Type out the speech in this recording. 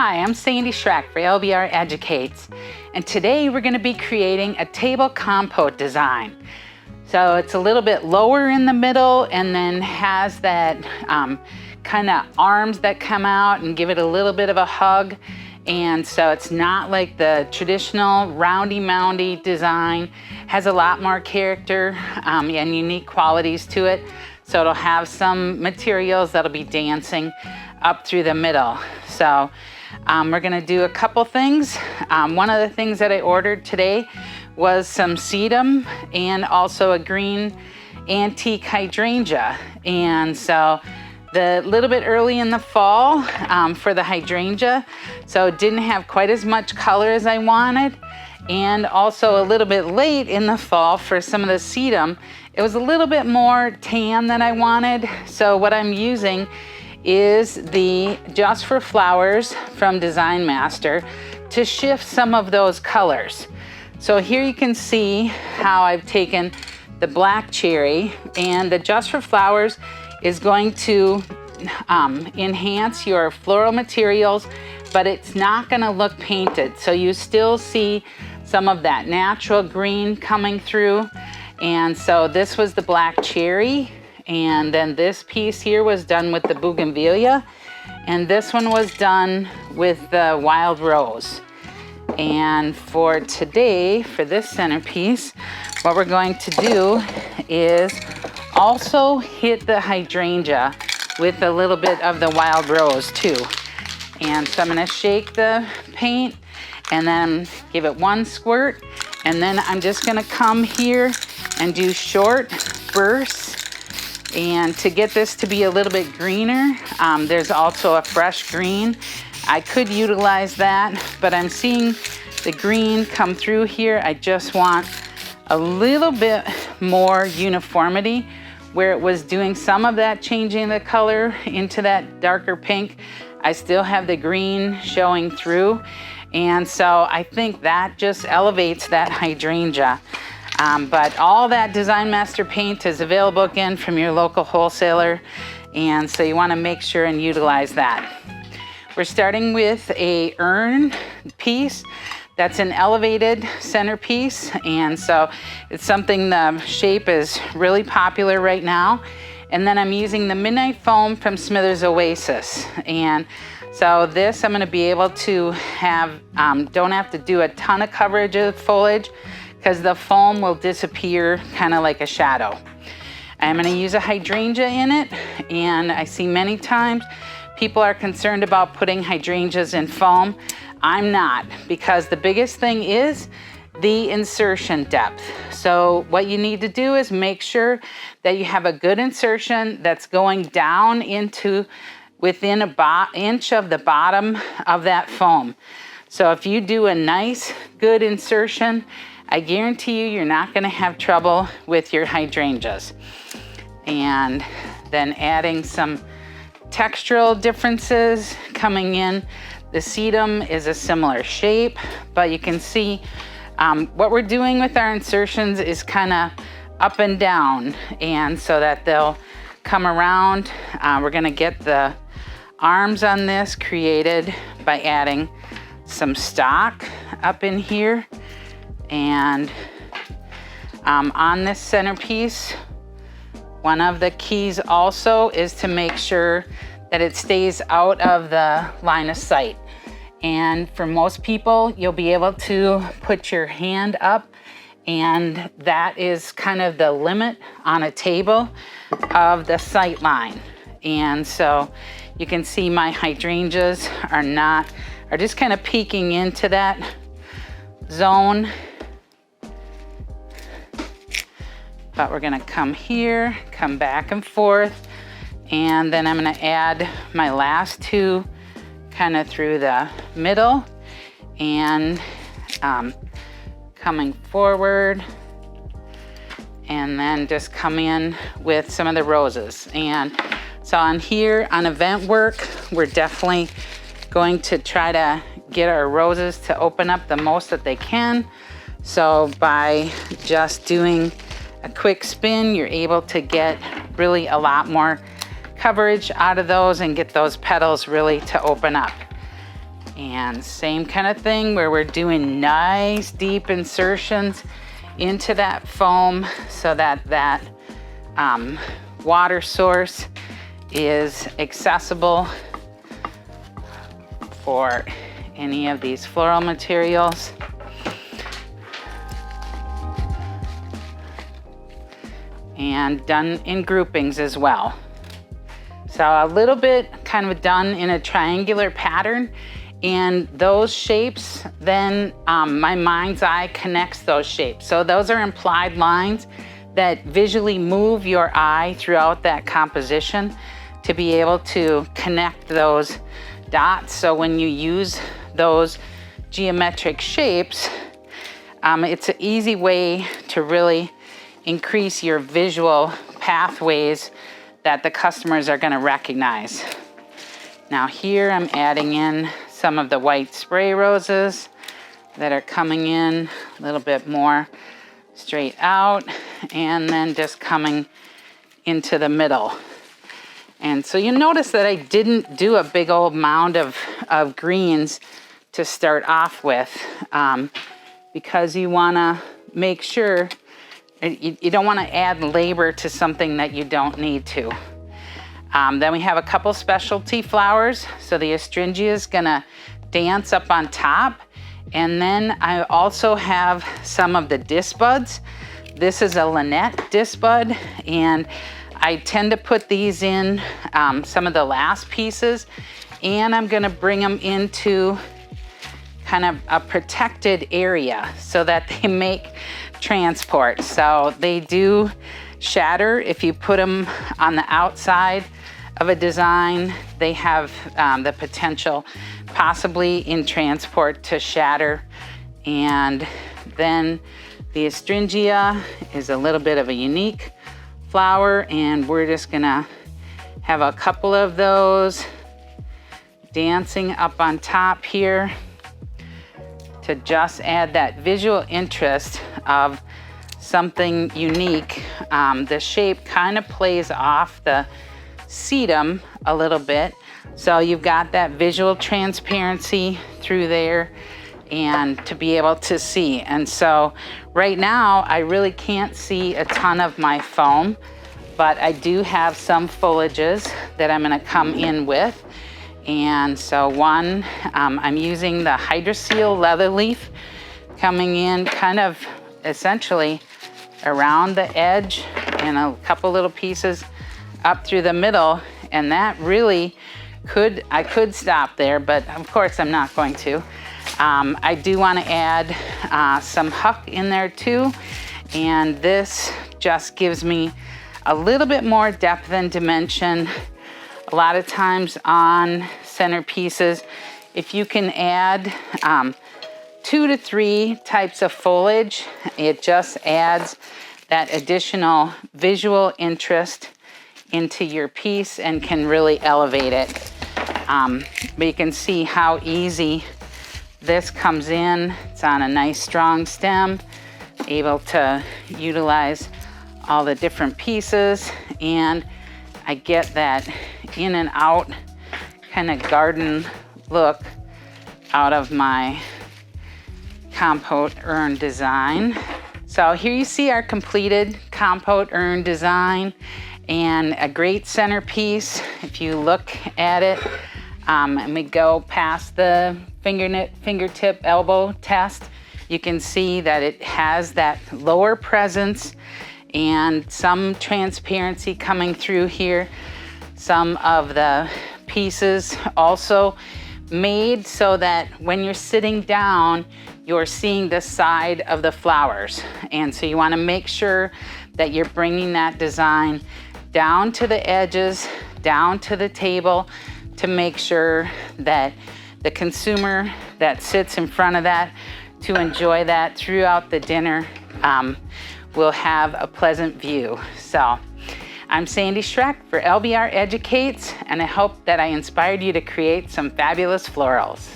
Hi, I'm Sandy Schroeck for LBR Educates, and today we're going to be creating a table compote design. So it's a little bit lower in the middle and then has that kind of arms that come out and give it a little bit of a hug. And so it's not like the traditional roundy moundy design, has a lot more character and unique qualities to it. So it'll have some materials that'll be dancing up through the middle. So we're gonna do a couple things. One of the things that I ordered today was some sedum and also a green antique hydrangea. And so the little bit early in the fall for the hydrangea, so it didn't have quite as much color as I wanted. And also a little bit late in the fall for some of the sedum, it was a little bit more tan than I wanted. So what I'm using is the Just for Flowers from Design Master to shift some of those colors. So here you can see how I've taken the black cherry, and the Just for Flowers is going to enhance your floral materials, but it's not gonna look painted. So you still see some of that natural green coming through. And so this was the black cherry. And then this piece here was done with the bougainvillea. And this one was done with the wild rose. And for today, for this centerpiece, what we're going to do is also hit the hydrangea with a little bit of the wild rose too. And so I'm gonna shake the paint and then give it one squirt. And then I'm just gonna come here and do short bursts. And to get this to be a little bit greener, there's also a fresh green. I could utilize that, but I'm seeing the green come through here. I just want a little bit more uniformity where it was doing some of that changing the color into that darker pink. I still have the green showing through. And so I think that just elevates that hydrangea. But all that Design Master paint is available again from your local wholesaler. And so you wanna make sure and utilize that. We're starting with a urn piece that's an elevated centerpiece. And so it's something, the shape is really popular right now. And then I'm using the Midnight Foam from Smithers Oasis. And so this I'm gonna be able to have, don't have to do a ton of coverage of foliage because the foam will disappear kind of like a shadow. I'm gonna use a hydrangea in it, and I see many times people are concerned about putting hydrangeas in foam. I'm not, because the biggest thing is the insertion depth. So what you need to do is make sure that you have a good insertion that's going down into within an inch of the bottom of that foam. So if you do a nice, good insertion, I guarantee you, you're not gonna have trouble with your hydrangeas. And then adding some textural differences coming in. The sedum is a similar shape, but you can see what we're doing with our insertions is kind of up and down, and so that they'll come around. We're gonna get the arms on this created by adding some stock up in here. And on this centerpiece, one of the keys also is to make sure that it stays out of the line of sight. And for most people, you'll be able to put your hand up, and that is kind of the limit on a table of the sight line. And so you can see my hydrangeas are just kind of peeking into that zone. But we're gonna come here, come back and forth, and then I'm gonna add my last two kind of through the middle, and coming forward, and then just come in with some of the roses. And so on here, on event work, we're definitely going to try to get our roses to open up the most that they can. So by just doing a quick spin, you're able to get really a lot more coverage out of those and get those petals really to open up. And same kind of thing where we're doing nice deep insertions into that foam so that that water source is accessible for any of these floral materials. And done in groupings as well. So a little bit kind of done in a triangular pattern, and those shapes, then my mind's eye connects those shapes. So those are implied lines that visually move your eye throughout that composition to be able to connect those dots. So when you use those geometric shapes, it's an easy way to really increase your visual pathways that the customers are going to recognize. Now here I'm adding in some of the white spray roses that are coming in a little bit more straight out and then just coming into the middle. And so you notice that I didn't do a big old mound of greens to start off with because you want to make sure you don't want to add labor to something that you don't need to. Then we have a couple specialty flowers. So the astringia is gonna dance up on top. And then I also have some of the disc buds. This is a Lynette disc bud, and I tend to put these in some of the last pieces, and I'm gonna bring them into kind of a protected area so that they make transport. So they do shatter if you put them on the outside of a design. They have the potential possibly in transport to shatter. And then the astringia is a little bit of a unique flower, and we're just gonna have a couple of those dancing up on top here to just add that visual interest of something unique. The shape kind of plays off the sedum a little bit. So you've got that visual transparency through there and to be able to see. And so right now I really can't see a ton of my foam, but I do have some foliages that I'm gonna come in with. And so one, I'm using the Hydroseal leather leaf coming in kind of essentially around the edge and a couple little pieces up through the middle. And that really I could stop there, but of course I'm not going to. I do want to add some huck in there too. And this just gives me a little bit more depth and dimension. A lot of times on centerpieces, if you can add 2 to 3 types of foliage, it just adds that additional visual interest into your piece and can really elevate it. But you can see how easy this comes in. It's on a nice strong stem, able to utilize all the different pieces, and I get that in and out kind of garden look out of my Compote urn design. So here you see our completed Compote urn design and a great centerpiece. If you look at it, and we go past the fingertip elbow test, you can see that it has that lower presence and some transparency coming through here. Some of the pieces also made so that when you're sitting down, you're seeing the side of the flowers. And so you want to make sure that you're bringing that design down to the edges, down to the table, to make sure that the consumer that sits in front of that to enjoy that throughout the dinner will have a pleasant view. So I'm Sandy Schroeck for LBR Educates, and I hope that I inspired you to create some fabulous florals.